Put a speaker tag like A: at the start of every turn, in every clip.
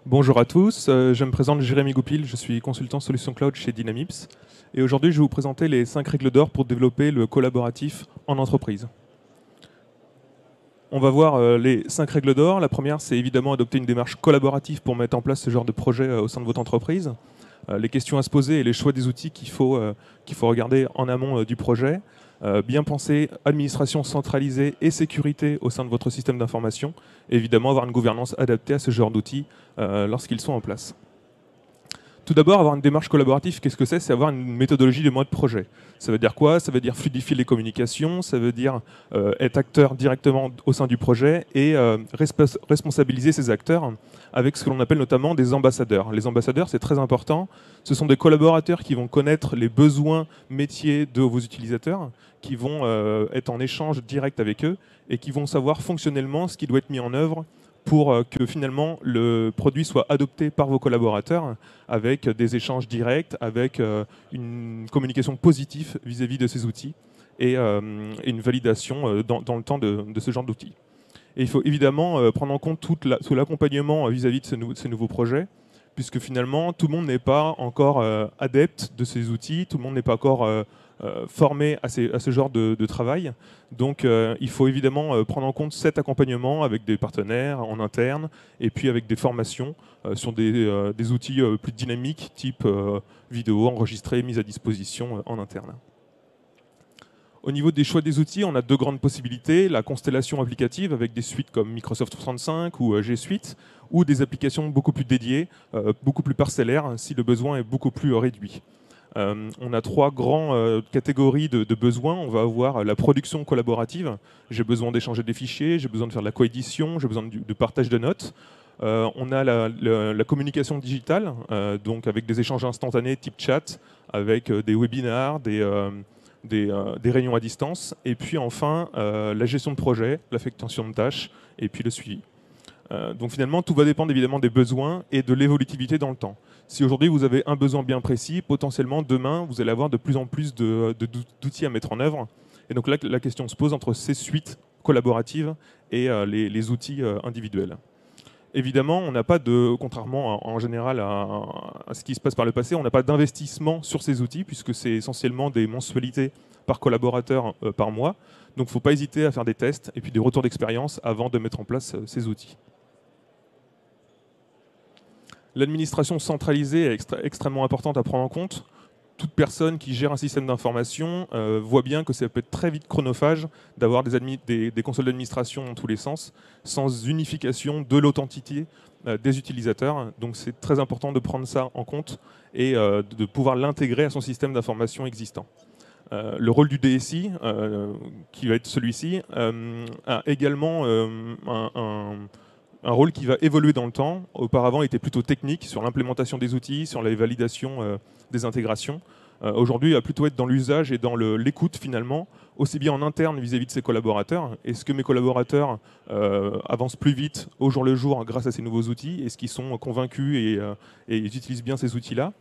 A: Bonjour à tous, je me présente Jérémy Goupil, je suis consultant solution cloud chez Dynamips et aujourd'hui je vais vous présenter les 5 règles d'or pour développer le collaboratif en entreprise. On va voir les 5 règles d'or. La première, c'est évidemment adopter une démarche collaborative pour mettre en place ce genre de projet au sein de votre entreprise. Les questions à se poser et les choix des outils qu'il faut regarder en amont du projet. Bien penser administration centralisée et sécurité au sein de votre système d'information. Et évidemment, avoir une gouvernance adaptée à ce genre d'outils lorsqu'ils sont en place. Tout d'abord, avoir une démarche collaborative, qu'est-ce que c'est? C'est avoir une méthodologie de mode projet. Ça veut dire quoi? Ça veut dire fluidifier les communications, ça veut dire être acteur directement au sein du projet et responsabiliser ces acteurs avec ce que l'on appelle notamment des ambassadeurs. Les ambassadeurs, c'est très important. Ce sont des collaborateurs qui vont connaître les besoins métiers de vos utilisateurs, qui vont être en échange direct avec eux et qui vont savoir fonctionnellement ce qui doit être mis en œuvre pour que finalement le produit soit adopté par vos collaborateurs avec des échanges directs, avec une communication positive vis-à-vis de ces outils et une validation dans le temps de ce genre d'outils. Et il faut évidemment prendre en compte tout l'accompagnement vis-à-vis de ces nouveaux projets, puisque finalement tout le monde n'est pas encore adepte de ces outils, tout le monde n'est pas encore formé à ce genre de travail. Donc il faut évidemment prendre en compte cet accompagnement avec des partenaires en interne et puis avec des formations sur des outils plus dynamiques, type vidéo enregistrée, mise à disposition en interne. Au niveau des choix des outils, on a deux grandes possibilités. La constellation applicative avec des suites comme Microsoft 365 ou G Suite, ou des applications beaucoup plus dédiées, beaucoup plus parcellaires si le besoin est beaucoup plus réduit. On a trois grandes catégories de besoins. On va avoir la production collaborative. J'ai besoin d'échanger des fichiers, j'ai besoin de faire de la coédition, j'ai besoin de partage de notes. On a la communication digitale, donc avec des échanges instantanés type chat, avec des webinars, des réunions à distance. Et puis enfin, la gestion de projet, l'affectation de tâches et puis le suivi. Donc finalement, tout va dépendre évidemment des besoins et de l'évolutivité dans le temps. Si aujourd'hui vous avez un besoin bien précis, potentiellement demain vous allez avoir de plus en plus d'outils à mettre en œuvre. Et donc là, la question se pose entre ces suites collaboratives et les outils individuels. Évidemment, on n'a pas contrairement en général à ce qui se passe par le passé, on n'a pas d'investissement sur ces outils puisque c'est essentiellement des mensualités par collaborateur par mois. Donc il ne faut pas hésiter à faire des tests et puis des retours d'expérience avant de mettre en place ces outils. L'administration centralisée est extrêmement importante à prendre en compte. Toute personne qui gère un système d'information voit bien que ça peut être très vite chronophage d'avoir des consoles d'administration dans tous les sens, sans unification de l'authenticité des utilisateurs. Donc c'est très important de prendre ça en compte et de pouvoir l'intégrer à son système d'information existant. Le rôle du DSI, qui va être celui-ci, a également un rôle qui va évoluer dans le temps. Auparavant, il était plutôt technique sur l'implémentation des outils, sur la validation des intégrations. Aujourd'hui, il va plutôt être dans l'usage et dans l'écoute finalement, aussi bien en interne vis-à-vis de ses collaborateurs. Est-ce que mes collaborateurs avancent plus vite au jour le jour grâce à ces nouveaux outils? Est-ce qu'ils sont convaincus et ils utilisent bien ces outils-là?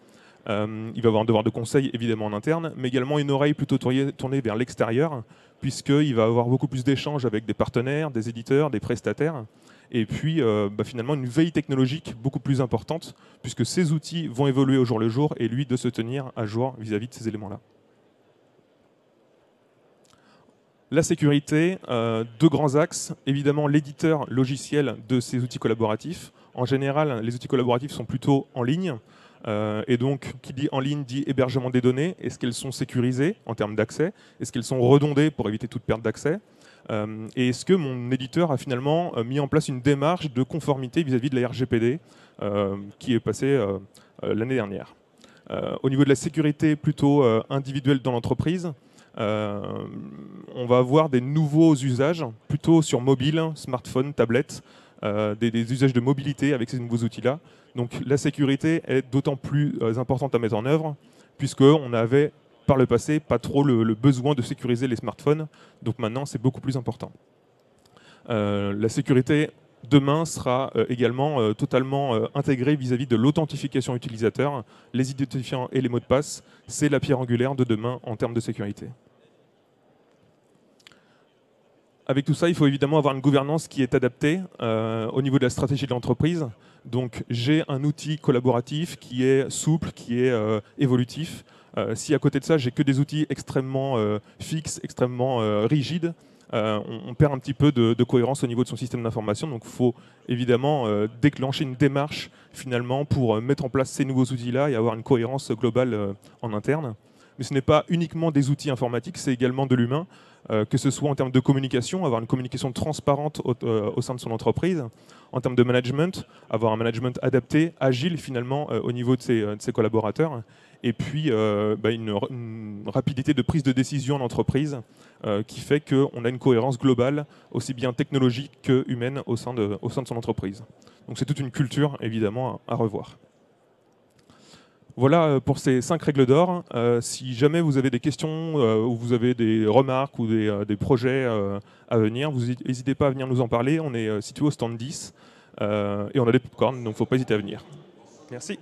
A: Il va avoir un devoir de conseil évidemment en interne, mais également une oreille plutôt tournée vers l'extérieur, puisqu'il va avoir beaucoup plus d'échanges avec des partenaires, des éditeurs, des prestataires. Et puis finalement une veille technologique beaucoup plus importante, puisque ces outils vont évoluer au jour le jour, et lui de se tenir à jour vis-à-vis de ces éléments-là. La sécurité, deux grands axes. Évidemment, l'éditeur logiciel de ces outils collaboratifs. En général, les outils collaboratifs sont plutôt en ligne. Et donc, qui dit en ligne dit hébergement des données. Est-ce qu'elles sont sécurisées en termes d'accès? Est-ce qu'elles sont redondées pour éviter toute perte d'accès? Et est-ce que mon éditeur a finalement mis en place une démarche de conformité vis-à-vis de la RGPD qui est passée l'année dernière? Au niveau de la sécurité plutôt individuelle dans l'entreprise, on va avoir des nouveaux usages, plutôt sur mobile, smartphone, tablette, des usages de mobilité avec ces nouveaux outils-là. Donc la sécurité est d'autant plus importante à mettre en œuvre, puisqu'on avait par le passé pas trop le besoin de sécuriser les smartphones. Donc maintenant, c'est beaucoup plus important. La sécurité demain sera également totalement intégrée vis-à-vis de l'authentification utilisateur. Les identifiants et les mots de passe, c'est la pierre angulaire de demain en termes de sécurité. Avec tout ça, il faut évidemment avoir une gouvernance qui est adaptée au niveau de la stratégie de l'entreprise. Donc j'ai un outil collaboratif qui est souple, qui est évolutif. Si à côté de ça, j'ai que des outils extrêmement fixes, extrêmement rigides, on perd un petit peu de cohérence au niveau de son système d'information. Donc il faut évidemment déclencher une démarche finalement pour mettre en place ces nouveaux outils-là et avoir une cohérence globale en interne. Mais ce n'est pas uniquement des outils informatiques, c'est également de l'humain, que ce soit en termes de communication, avoir une communication transparente au sein de son entreprise, en termes de management, avoir un management adapté, agile finalement au niveau de ses collaborateurs, et puis une rapidité de prise de décision en entreprise qui fait qu'on a une cohérence globale, aussi bien technologique que humaine au sein de son entreprise. Donc c'est toute une culture évidemment à revoir. Voilà pour ces 5 règles d'or. Si jamais vous avez des questions ou vous avez des remarques ou des projets à venir, vous n'hésitez pas à venir nous en parler. On est situé au stand 10 et on a des popcorns, donc il ne faut pas hésiter à venir. Merci.